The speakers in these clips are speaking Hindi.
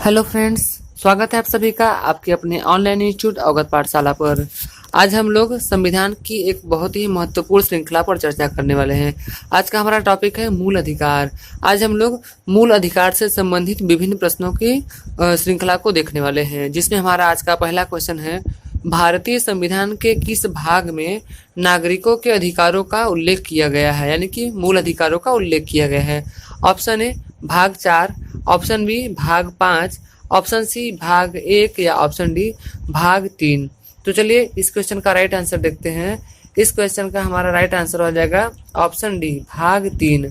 हेलो फ्रेंड्स, स्वागत है आप सभी का आपके अपने ऑनलाइन इंस्टीट्यूट अवगत पाठशाला पर। आज हम लोग संविधान की एक बहुत ही महत्वपूर्ण श्रृंखला पर चर्चा करने वाले हैं। आज का हमारा टॉपिक है मूल अधिकार। आज हम लोग मूल अधिकार से संबंधित विभिन्न प्रश्नों की श्रृंखला को देखने वाले हैं, जिसमें हमारा आज का पहला क्वेश्चन है, भारतीय संविधान के किस भाग में नागरिकों के अधिकारों का उल्लेख किया गया है, यानी कि मूल अधिकारों का उल्लेख किया गया है। ऑप्शन ए भाग 4, ऑप्शन बी भाग 5, ऑप्शन सी भाग 1 या ऑप्शन डी भाग 3। तो चलिए इस क्वेश्चन का राइट आंसर देखते हैं। इस क्वेश्चन का हमारा राइट आंसर हो जाएगा ऑप्शन डी भाग 3।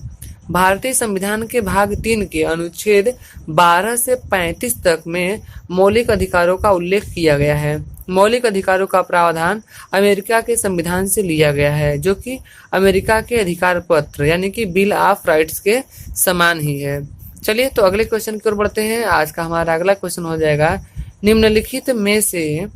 भारतीय संविधान के भाग 3 के अनुच्छेद 12 से 35 तक में मौलिक अधिकारों का उल्लेख किया गया है। मौलिक अधिकारों का प्रावधान अमेरिका के संविधान से लिया गया है, जो कि अमेरिका के अधिकार पत्र यानी कि बिल ऑफ राइट्स के समान ही है। चलिए तो अगले क्वेश्चन की ओर बढ़ते हैं। आज का हमारा अगला क्वेश्चन हो जाएगा, निम्नलिखित में से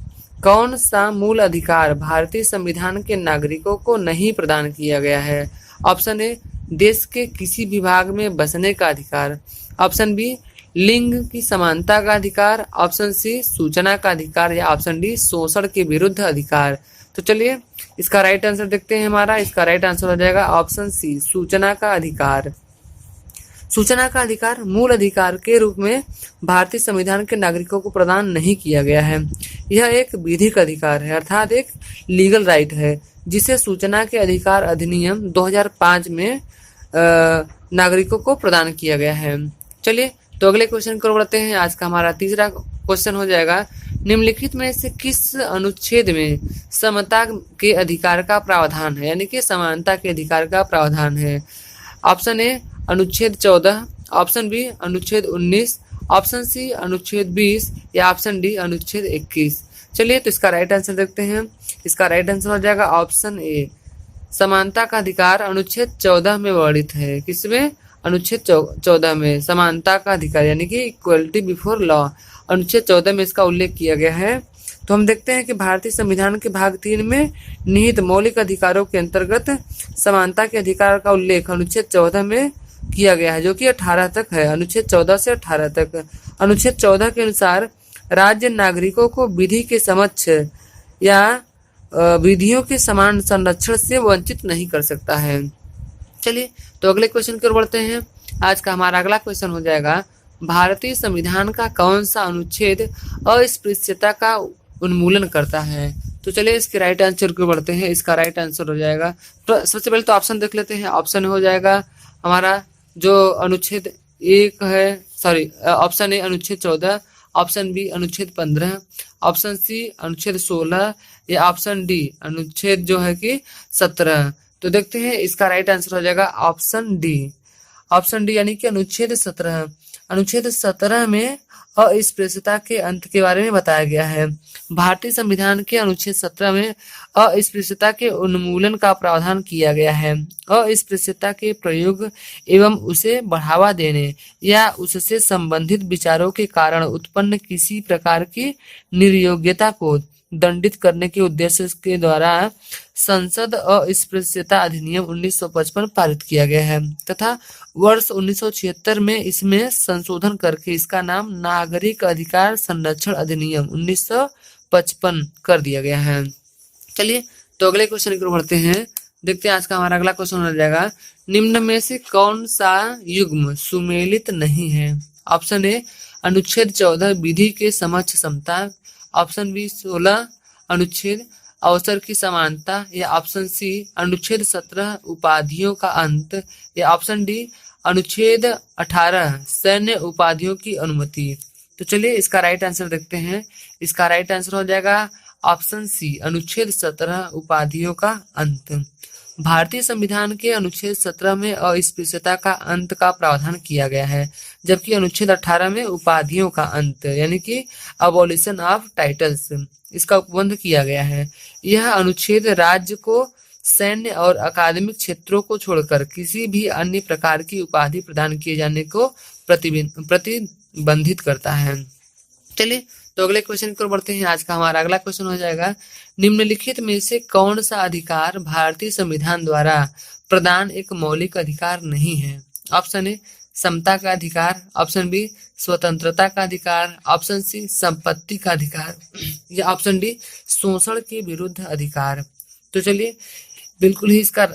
कौन सा मूल अधिकार भारतीय संविधान के नागरिकों को नहीं प्रदान किया गया है। ऑप्शन ए देश के किसी भी भाग में बसने का अधिकार, ऑप्शन बी लिंग की समानता का अधिकार, ऑप्शन सी सूचना का अधिकार या ऑप्शन डी शोषण के विरुद्ध अधिकार। तो चलिए इसका राइट आंसर देखते हैं। हमारा इसका राइट आंसर हो जाएगा ऑप्शन सी सूचना का अधिकार। सूचना का अधिकार मूल अधिकार के रूप में भारतीय संविधान के नागरिकों को प्रदान नहीं किया गया है। यह एक विधिक अधिकार है, अर्थात एक लीगल राइट है, जिसे सूचना के अधिकार अधिनियम 2005 में नागरिकों को प्रदान किया गया है। चलिए तो अगले क्वेश्चन को बढ़ते हैं। आज का हमारा तीसरा क्वेश्चन हो जाएगा, निम्नलिखित में से किस अनुच्छेद में समता के अधिकार का प्रावधान है, यानी कि समानता के अधिकार का प्रावधान है। ऑप्शन ए अनुच्छेद 14, ऑप्शन बी अनुच्छेद 19, ऑप्शन सी अनुच्छेद 20 या ऑप्शन डी अनुच्छेद 21। चलिए तो इसका राइट आंसर देखते हैं। इसका राइट आंसर हो जाएगा ऑप्शन ए समानता का अधिकार अनुच्छेद 14 में वर्णित है। किसमें? अनुच्छेद 14 में समानता का अधिकार यानी कि इक्वलिटी बिफोर लॉ, अनुच्छेद 14 में इसका उल्लेख किया गया है। तो हम देखते हैं कि भारतीय संविधान के भाग 3 में निहित मौलिक अधिकारों के अंतर्गत समानता के अधिकार का उल्लेख अनुच्छेद 14 में किया गया है, जो कि 18 तक है। अनुच्छेद 14 से 18 तक। अनुच्छेद 14 के अनुसार राज्य नागरिकों को विधि के समक्ष या विधियों के समान संरक्षण से वंचित नहीं कर सकता है। चलिए तो अगले क्वेश्चन की ओर बढ़ते हैं। आज का हमारा अगला क्वेश्चन हो जाएगा, भारतीय संविधान का कौन सा अनुच्छेद अस्पृश्यता का उन्मूलन करता है। तो चलिए इसके राइट आंसर की ओर बढ़ते हैं। इसका राइट आंसर हो जाएगा, तो सबसे पहले तो ऑप्शन देख लेते हैं। ऑप्शन हो जाएगा हमारा जो अनुच्छेद 1 है, ऑप्शन ए अनुच्छेद 14, ऑप्शन बी अनुच्छेद 15, ऑप्शन सी अनुच्छेद 16 या ऑप्शन डी अनुच्छेद जो है कि 17। तो देखते हैं इसका राइट आंसर हो जाएगा ऑप्शन डी। ऑप्शन डी यानी कि अनुच्छेद 17। अनुच्छेद 17 में अस्पृश्यता के अंत के बारे में बताया गया है। भारतीय संविधान के अनुच्छेद 17 में अस्पृश्यता के उन्मूलन का प्रावधान किया गया है। अस्पृश्यता के प्रयोग एवं उसे बढ़ावा देने या उससे संबंधित विचारों के कारण उत्पन्न किसी प्रकार की निर्योग्यता को दंडित करने के उद्देश्य के द्वारा संसद अस्पृश्यता अधिनियम 1955 पारित किया गया है तथा वर्ष 1976 में इसमें संशोधन करके इसका नाम नागरिक अधिकार संरक्षण अधिनियम 1955 कर दिया गया है। चलिए तो अगले क्वेश्चन की ओर बढ़ते हैं। देखते हैं आज का हमारा अगला क्वेश्चन हो जाएगा, निम्न में से कौन सा युग्म सुमेलित नहीं है। ऑप्शन ए अनुच्छेद 14 विधि के समक्ष समता, ऑप्शन बी 16 अनुच्छेद अवसर की समानता या ऑप्शन सी अनुच्छेद 17 उपाधियों का अंत या ऑप्शन डी अनुच्छेद 18 सैन्य उपाधियों की अनुमति। तो चलिए इसका राइट आंसर देखते हैं। इसका राइट आंसर हो जाएगा ऑप्शन सी अनुच्छेद 17 उपाधियों का अंत। भारतीय संविधान के अनुच्छेद 17 में अस्पृश्यता का अंत का प्रावधान किया गया है, जबकि अनुच्छेद 18 में उपाधियों का अंत यानी कि अबॉलिशन ऑफ टाइटल्स इसका उपबंध किया गया है। यह अनुच्छेद राज्य को सैन्य और अकादमिक क्षेत्रों को छोड़कर किसी भी अन्य प्रकार की उपाधि प्रदान किए जाने को प्रतिबंधित करता है। चलिए तो अगले क्वेश्चन की ओर बढ़ते हैं। आज का हमारा अगला क्वेश्चन हो जाएगा, निम्नलिखित में से कौन सा अधिकार भारतीय संविधान द्वारा प्रदान एक मौलिक अधिकार नहीं है। ऑप्शन ए समता का अधिकार, ऑप्शन बी स्वतंत्रता का अधिकार, ऑप्शन सी संपत्ति का अधिकार या ऑप्शन डी शोषण के विरुद्ध अधिकार। तो चलिए बिल्कुल ही इसका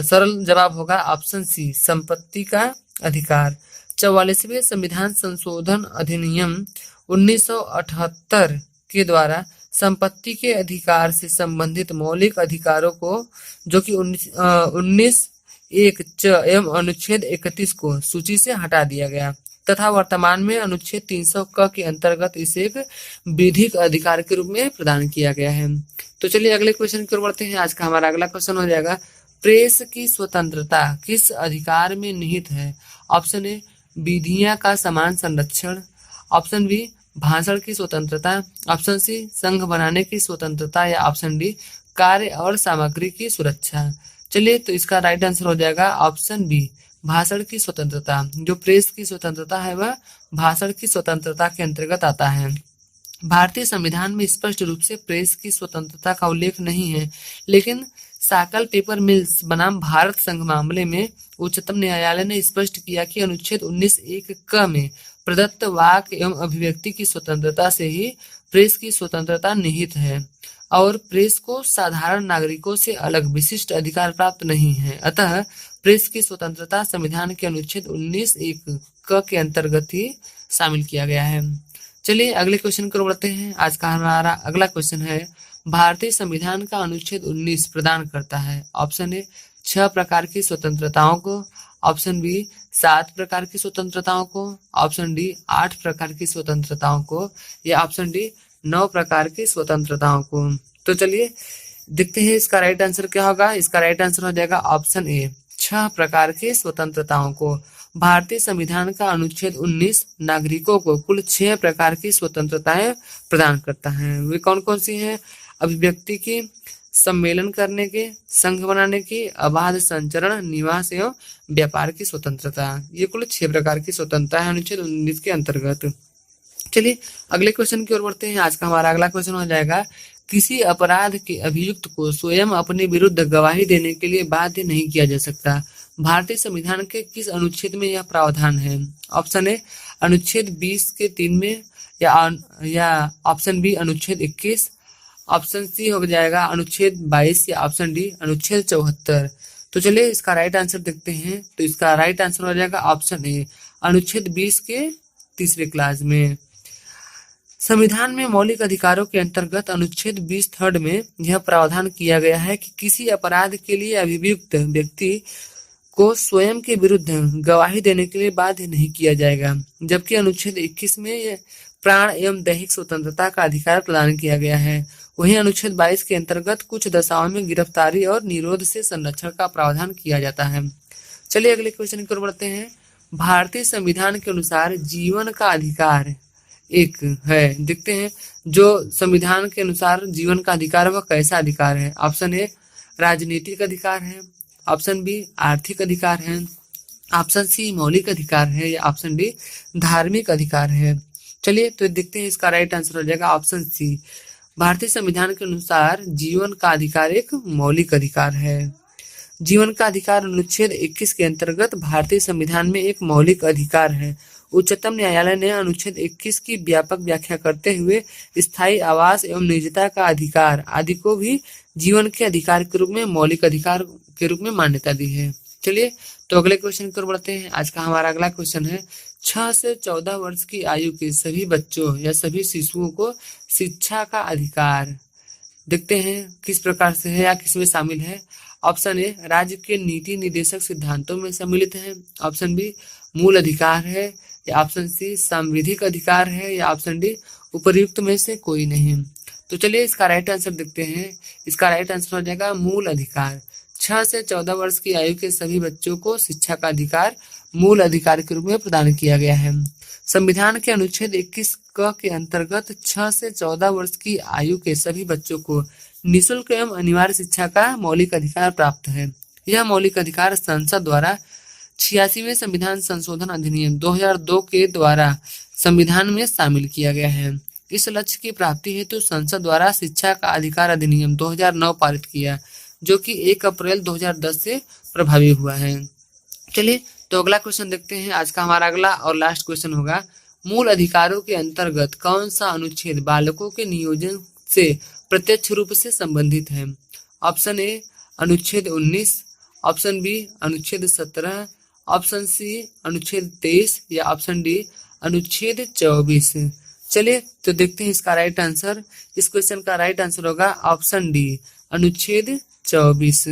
सरल जवाब होगा ऑप्शन सी संपत्ति का अधिकार। 44वें संविधान संशोधन अधिनियम 1978 के द्वारा संपत्ति के अधिकार से संबंधित मौलिक अधिकारों को, जो कि 19(1) एवं अनुच्छेद 31 को सूची से हटा दिया गया तथा वर्तमान में अनुच्छेद 300 क के अंतर्गत इसे एक विधिक अधिकार के रूप में प्रदान किया गया है। तो चलिए अगले क्वेश्चन की ओर बढ़ते हैं। आज का हमारा अगला क्वेश्चन हो जाएगा, प्रेस की स्वतंत्रता किस अधिकार में निहित है? ऑप्शन ए विधियां का समान संरक्षण, ऑप्शन बी भाषण की स्वतंत्रता, ऑप्शन सी संघ बनाने की स्वतंत्रता या ऑप्शन डी कार्य और सामग्री की सुरक्षा। चलिए तो इसका राइट आंसर हो जाएगा ऑप्शन बी भाषण की स्वतंत्रता। जो प्रेस की स्वतंत्रता है वह भाषण की स्वतंत्रता के अंतर्गत आता है। भारतीय संविधान में स्पष्ट रूप से प्रेस की स्वतंत्रता का उल्लेख नहीं है, लेकिन साकल पेपर मिल्स बनाम भारत संघ मामले में उच्चतम न्यायालय ने स्पष्ट किया कि अनुच्छेद 19(1) क में प्रदत्त वाक एवं अभिव्यक्ति की स्वतंत्रता से ही प्रेस की स्वतंत्रता निहित है और प्रेस को साधारण नागरिकों से अलग विशिष्ट अधिकार प्राप्त नहीं है। अतः प्रेस की स्वतंत्रता संविधान के अनुच्छेद 19(1) क के अंतर्गत ही शामिल किया गया है। चलिए अगले क्वेश्चन की ओर बढ़ते हैं। आज का हमारा अगला क्वेश्चन है, भारतीय संविधान का अनुच्छेद 19 प्रदान करता है ऑप्शन ए 6 प्रकार की स्वतंत्रताओं को, ऑप्शन बी 7 प्रकार की स्वतंत्रताओं को, ऑप्शन डी 8 प्रकार की स्वतंत्रताओं को या ऑप्शन डी 9 प्रकार की स्वतंत्रताओं को। तो चलिए देखते हैं इसका राइट आंसर क्या होगा। इसका राइट आंसर हो जाएगा ऑप्शन ए 6 प्रकार की स्वतंत्रताओं को। भारतीय संविधान का अनुच्छेद 19 नागरिकों को कुल 6 प्रकार की स्वतंत्रताएं प्रदान करता है। वे कौन कौन सी हैं? अभिव्यक्ति की, सम्मेलन करने की, संघ बनाने की, अबाध संचरण, निवास एवं व्यापार की स्वतंत्रता। ये कुल 6 प्रकार की स्वतंत्रता है अनुच्छेद 19 के अंतर्गत। चलिए अगले क्वेश्चन की ओर बढ़ते हैं। आज का हमारा अगला क्वेश्चन हो जाएगा, किसी अपराध के अभियुक्त को स्वयं अपने विरुद्ध गवाही देने के लिए बाध्य नहीं किया जा सकता। भारतीय संविधान के किस अनुच्छेद में यह प्रावधान है? ऑप्शन ए अनुच्छेद 20 के 3 में या ऑप्शन बी अनुच्छेद 21, ऑप्शन सी हो जाएगा अनुच्छेद 22 या ऑप्शन डी अनुच्छेद 74। तो चलिए इसका राइट आंसर देखते हैं। तो इसका राइट आंसर हो जाएगा ऑप्शन ए अनुच्छेद 20 के 3रे क्लास में। संविधान में मौलिक अधिकारों के अंतर्गत अनुच्छेद 20 थर्ड में यह प्रावधान किया गया है कि किसी अपराध के लिए अभियुक्त व्यक्ति को स्वयं के विरुद्ध गवाही देने के लिए बाध्य नहीं किया जाएगा, जबकि अनुच्छेद 21 में प्राण एवं दैहिक स्वतंत्रता का अधिकार प्रदान किया गया है। वहीं अनुच्छेद 22 के अंतर्गत कुछ दशाओं में गिरफ्तारी और निरोध से संरक्षण का प्रावधान किया जाता है। चलिए अगले क्वेश्चन की ओर बढ़ते हैं। भारतीय संविधान के अनुसार जीवन का अधिकार एक है। देखते हैं जो संविधान के अनुसार जीवन का अधिकार वह कैसा अधिकार है। ऑप्शन ए राजनीतिक अधिकार है, ऑप्शन बी आर्थिक अधिकार है, ऑप्शन सी मौलिक अधिकार है या ऑप्शन डी धार्मिक अधिकार है। चलिए तो देखते हैं इसका राइट आंसर हो जाएगा ऑप्शन सी। भारतीय संविधान के अनुसार जीवन का अधिकार एक मौलिक अधिकार है। जीवन का अधिकार अनुच्छेद 21 के अंतर्गत भारतीय संविधान में एक मौलिक अधिकार है। उच्चतम न्यायालय ने अनुच्छेद 21 की व्यापक व्याख्या करते हुए स्थायी आवास एवं निजता का अधिकार आदि को भी जीवन के अधिकार के रूप में मौलिक अधिकार के रूप में मान्यता दी है। चलिए तो अगले क्वेश्चन की ओर बढ़ते हैं। आज का हमारा अगला क्वेश्चन है, 6 से 14 वर्ष की आयु के सभी बच्चों या सभी शिशुओं को शिक्षा का अधिकार देखते हैं किस प्रकार से है या किसमें शामिल है। ऑप्शन ए राज्य के नीति निर्देशक सिद्धांतों में सम्मिलित है, ऑप्शन बी मूल अधिकार है या ऑप्शन सी संवैधानिक अधिकार है या ऑप्शन डी उपर्युक्त में से कोई नहीं। तो चलिए इसका राइट आंसर देखते हैं। इसका राइट आंसर हो जाएगा मूल अधिकार। 6 से 14 वर्ष की आयु के सभी बच्चों को शिक्षा का अधिकार मूल अधिकार के रूप में प्रदान किया गया है। संविधान के अनुच्छेद 21 क के अंतर्गत 6 से 14 वर्ष की आयु के सभी बच्चों को निःशुल्क एवं अनिवार्य शिक्षा का मौलिक अधिकार प्राप्त है। यह मौलिक अधिकार संसद द्वारा 86वें संविधान संशोधन अधिनियम 2002 के द्वारा संविधान में शामिल किया गया है। इस लक्ष्य की प्राप्ति हेतु संसद द्वारा शिक्षा का अधिकार अधिनियम 2009 पारित किया, जो कि 1 अप्रैल 2010 से प्रभावी हुआ है। चलिए तो अगला क्वेश्चन देखते हैं। आज का हमारा अगला और लास्ट क्वेश्चन होगा, मूल अधिकारों के अंतर्गत कौन सा अनुच्छेद बालकों के नियोजन से प्रत्यक्ष रूप से संबंधित है? ऑप्शन ए अनुच्छेद 19, ऑप्शन बी अनुच्छेद 17, ऑप्शन सी अनुच्छेद 23 या ऑप्शन डी अनुच्छेद 24। चलिए तो देखते हैं इसका राइट आंसर। इस क्वेश्चन का राइट आंसर होगा ऑप्शन डी अनुच्छेद 24।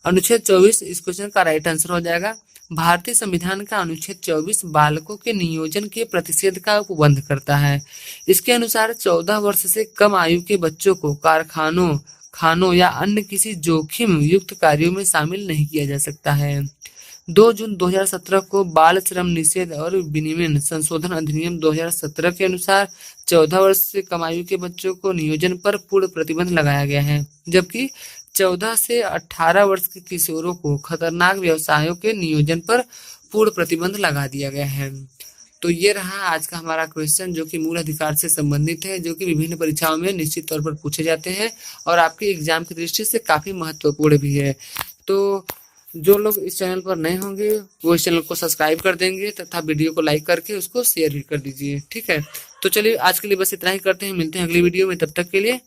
अनुच्छेद 24 इस क्वेश्चन का राइट आंसर हो जाएगा। भारतीय संविधान का अनुच्छेद 24 बालकों के नियोजन के प्रतिषेध का उपबंध करता है। इसके अनुसार 14 वर्ष से कम आयु के बच्चों को कारखानों, खानों या अन्य किसी जोखिम युक्त कार्यों में शामिल नहीं किया जा सकता है। 2 जून 2017 को बाल श्रम निषेध और विनियमन संशोधन अधिनियम 2017 के अनुसार 14 वर्ष से कम आयु के बच्चों को नियोजन पर पूर्ण प्रतिबंध लगाया गया है, जबकि 14 से 18 वर्ष के किशोरों को खतरनाक व्यवसायों के नियोजन पर पूर्ण प्रतिबंध लगा दिया गया है। तो ये रहा आज का हमारा क्वेश्चन, जो कि मूल अधिकार से संबंधित है, जो कि विभिन्न परीक्षाओं में निश्चित तौर पर पूछे जाते हैं और आपके एग्जाम की दृष्टि से काफी महत्वपूर्ण भी है। तो जो लोग इस चैनल पर नए होंगे वो इस चैनल को सब्सक्राइब कर देंगे तथा वीडियो को लाइक करके उसको शेयर भी कर दीजिए। ठीक है, तो चलिए आज के लिए बस इतना ही करते हैं, मिलते हैं अगली वीडियो में, तब तक के लिए